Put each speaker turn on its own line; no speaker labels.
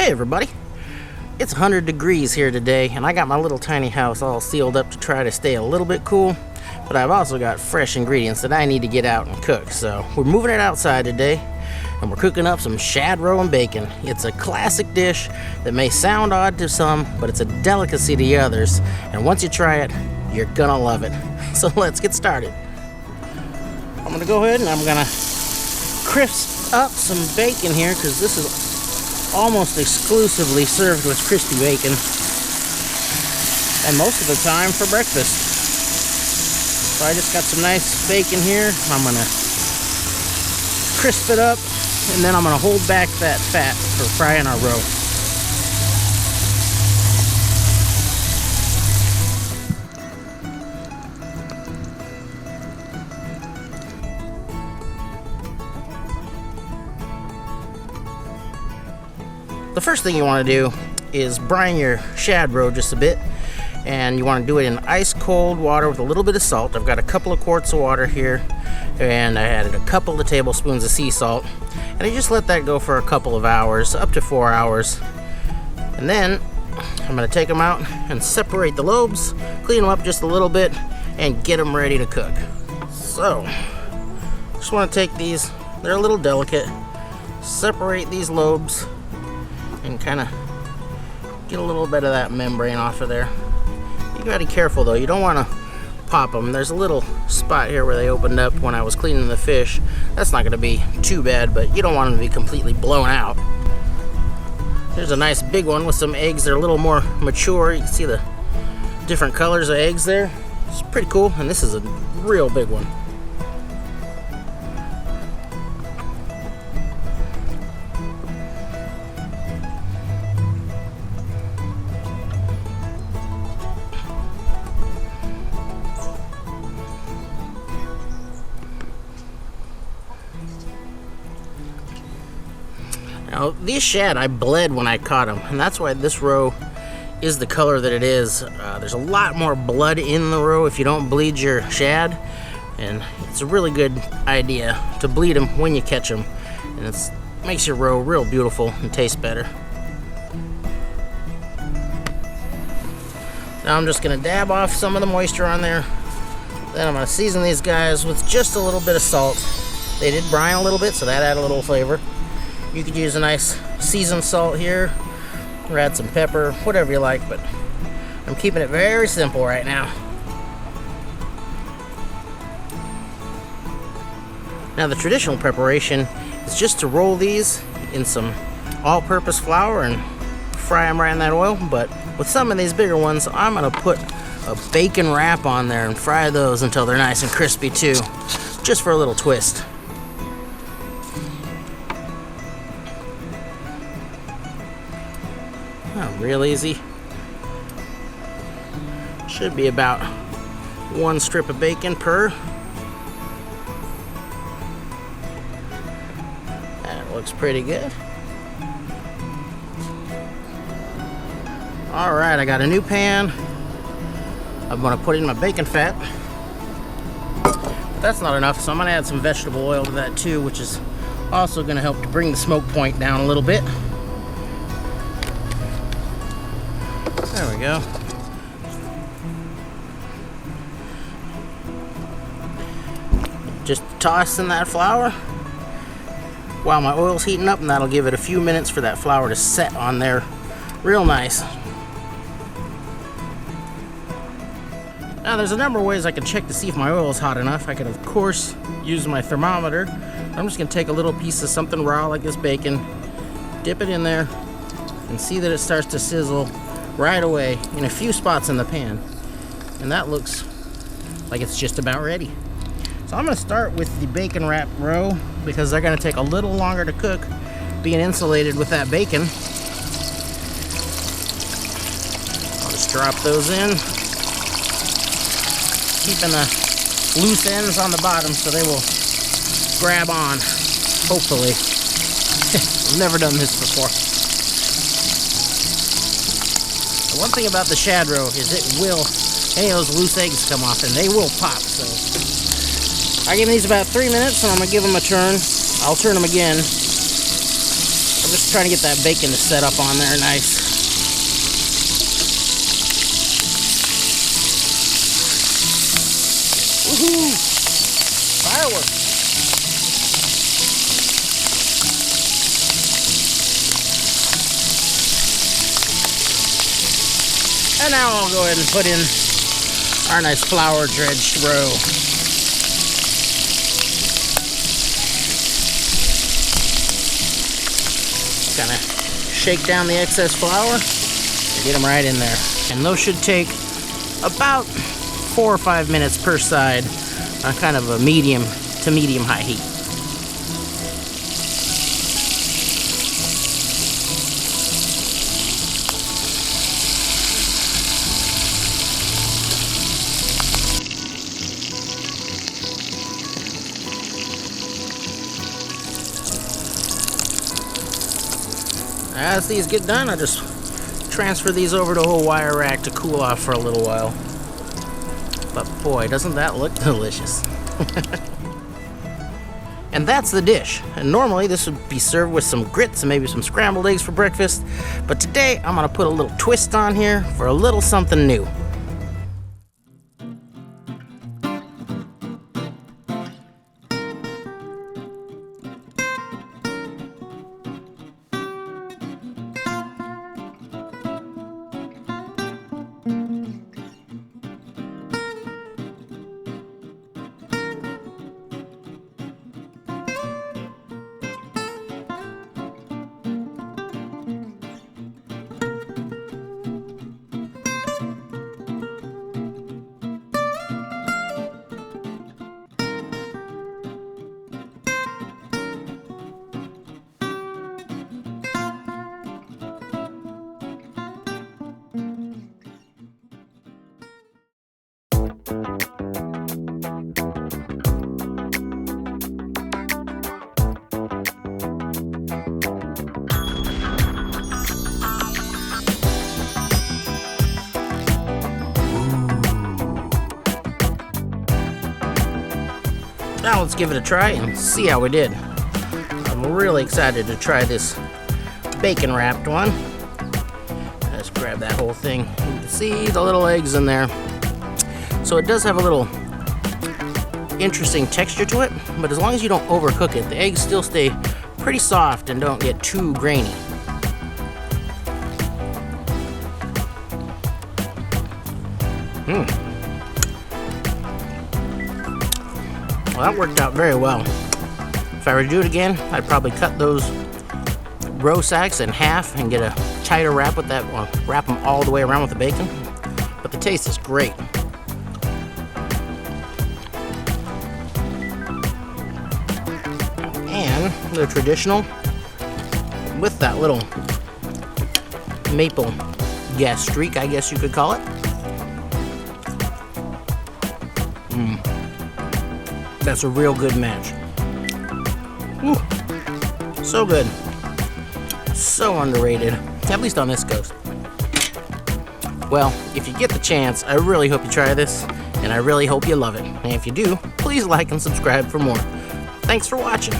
Hey everybody, it's 100 degrees here today, and I got my little tiny house all sealed up to try to stay a little bit cool, but I've also got fresh ingredients that I need to get out and cook. So we're moving it outside today, and we're cooking up some Shad Roe and Bacon. It's a classic dish that may sound odd to some, but it's a delicacy to others, and once you try it, you're gonna love it. So let's get started. I'm gonna go ahead and I'm gonna crisp up some bacon here, because this is almost exclusively served with crispy bacon, and most of the time for breakfast. So I just got some nice bacon here. I'm gonna crisp it up, and then I'm gonna hold back that fat for frying our roe. The first thing you want to do is brine your shad roe just a bit, and you want to do it in ice cold water with a little bit of salt. I've got a couple of quarts of water here, and I added a couple of tablespoons of sea salt, and I just let that go for a couple of hours, up to 4 hours. And then I'm going to take them out and separate the lobes, clean them up just a little bit, and get them ready to cook. So just want to take these, they're a little delicate, separate these lobes and kind of get a little bit of that membrane off of there. You gotta be careful though, you don't want to pop them. There's a little spot here where they opened up when I was cleaning the fish. That's not gonna be too bad, but you don't want them to be completely blown out. There's a nice big one with some eggs. They're a little more mature. You can see the different colors of eggs there. It's pretty cool, and this is a real big one. Now, these shad I bled when I caught them, and that's why this roe is the color that it is. There's a lot more blood in the roe if you don't bleed your shad, and it's a really good idea to bleed them when you catch them, and it makes your roe real beautiful and taste better. Now I'm just going to dab off some of the moisture on there. Then I'm going to season these guys with just a little bit of salt. They did brine a little bit, so that added a little flavor. You could use a nice seasoned salt here, or add some pepper, whatever you like, but I'm keeping it very simple right now. Now the traditional preparation is just to roll these in some all-purpose flour and fry them right in that oil, but with some of these bigger ones, I'm going to put a bacon wrap on there and fry those until they're nice and crispy too, just for a little twist. Oh, real easy. Should be about one strip of bacon per. That looks pretty good. Alright, I got a new pan. I'm going to put in my bacon fat. But that's not enough, so I'm going to add some vegetable oil to that too, which is also going to help to bring the smoke point down a little bit. There we go. Just toss in that flour while my oil's heating up, and that'll give it a few minutes for that flour to set on there real nice. Now there's a number of ways I can check to see if my oil is hot enough. I can of course use my thermometer. I'm just going to take a little piece of something raw like this bacon, dip it in there, and see that it starts to sizzle right away in a few spots in the pan, and that looks like it's just about ready. So I'm going to start with the bacon wrapped roe, because they're going to take a little longer to cook being insulated with that bacon. I'll just drop those in, keeping the loose ends on the bottom so they will grab on, hopefully. I've never done this before. One thing about the shad roe is it will, any of those loose eggs come off and they will pop. So I give these about 3 minutes, and I'm gonna give them a turn. I'll turn them again I'm just trying to get that bacon to set up on there nice. Woohoo! Fireworks! And now I'll go ahead and put in our nice flour dredged roe. Kind of shake down the excess flour and get them right in there. And those should take about 4 or 5 minutes per side on kind of a medium to medium high heat. As these get done, I just transfer these over to a wire rack to cool off for a little while. But boy, doesn't that look delicious. And that's the dish. And normally this would be served with some grits and maybe some scrambled eggs for breakfast. But today I'm gonna put a little twist on here for a little something new. Now let's give it a try and see how we did. I'm really excited to try this bacon wrapped one. Let's grab that whole thing. You can see the little eggs in there. So it does have a little interesting texture to it, but as long as you don't overcook it, the eggs still stay pretty soft and don't get too grainy. Well, that worked out very well. If I were to do it again, I'd probably cut those roe sacks in half and get a tighter wrap with that, wrap them all the way around with the bacon. But the taste is great. And the traditional, with that little maple gas streak, I guess you could call it. That's a real good match. Woo. So good. So underrated, at least on this coast. Well, if you get the chance, I really hope you try this, and I really hope you love it. And if you do, please like and subscribe for more. Thanks for watching.